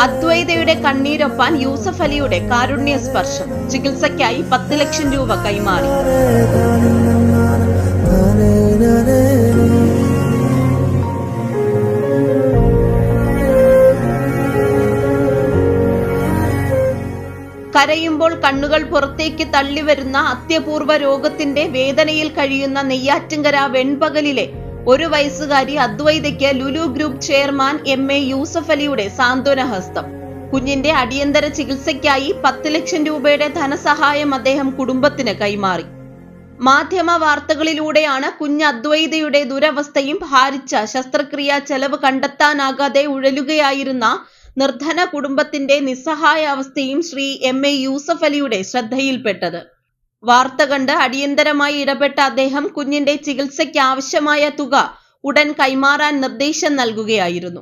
അദ്വൈതയുടെ കണ്ണീരൊപ്പാൻ യൂസഫ് അലിയുടെ കാരുണ്യ സ്പർശം. ചികിത്സയ്ക്കായി 10 ലക്ഷം രൂപ കൈമാറി. കരയുമ്പോൾ കണ്ണുകൾ പുറത്തേക്ക് തള്ളിവരുന്ന അത്യപൂർവ രോഗത്തിന്റെ വേദനയിൽ കഴിയുന്ന നെയ്യാറ്റിൻകര വെൺപകലിലെ 1 വയസ്സുകാരി അദ്വൈതയ്ക്ക് Lulu group chairman MA Yusuff അലിയുടെ സാന്ത്വനഹസ്തം. കുഞ്ഞിന്റെ അടിയന്തര ചികിത്സയ്ക്കായി 10 ലക്ഷം രൂപയുടെ ധനസഹായം അദ്ദേഹം കുടുംബത്തിന് കൈമാറി. മാധ്യമ വാർത്തകളിലൂടെയാണ് കുഞ്ഞ് അദ്വൈതയുടെ ദുരവസ്ഥയും ഭാരിച്ച ശസ്ത്രക്രിയാ ചെലവ് കണ്ടെത്താനാകാതെ ഉഴലുകയായിരുന്ന നിർധന കുടുംബത്തിന്റെ നിസ്സഹായ അവസ്ഥയും ശ്രീ MA യൂസഫ് അലിയുടെ ശ്രദ്ധയിൽപ്പെട്ടത്. വാർത്ത കണ്ട് അടിയന്തരമായി ഇടപെട്ട അദ്ദേഹം കുഞ്ഞിന്റെ ചികിത്സയ്ക്ക് ആവശ്യമായ തുക ഉടൻ കൈമാറാൻ നിർദ്ദേശം നൽകുകയായിരുന്നു.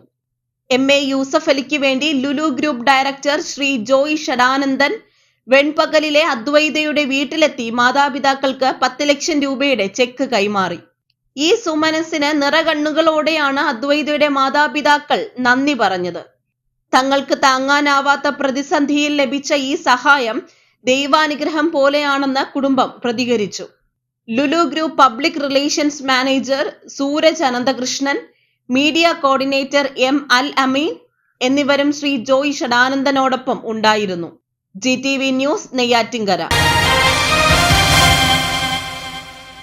MA യൂസഫ് അലിക്ക് വേണ്ടി ലുലു ഗ്രൂപ്പ് ഡയറക്ടർ ശ്രീ ജോയ് ഷഡാനന്ദൻ വെൺപകലിലെ അദ്വൈതയുടെ വീട്ടിലെത്തി മാതാപിതാക്കൾക്ക് 10 ലക്ഷം രൂപയുടെ ചെക്ക് കൈമാറി. ഈ സുമനസ്സിന് നിറകണ്ണുകളോടെയാണ് അദ്വൈതയുടെ മാതാപിതാക്കൾ നന്ദി പറഞ്ഞത്. തങ്ങൾക്ക് താങ്ങാനാവാത്ത പ്രതിസന്ധിയിൽ ലഭിച്ച ഈ സഹായം ദൈവാനുഗ്രഹം പോലെയാണെന്ന് കുടുംബം പ്രതികരിച്ചു. Lulu group public relations manager Sooraj Ananthakrishnan, media coordinator M. Al Ameen എന്നിവരും ശ്രീ ജോയ് ഷഡാനന്ദനോടൊപ്പം ഉണ്ടായിരുന്നു. GTV news, Neyyattinkara.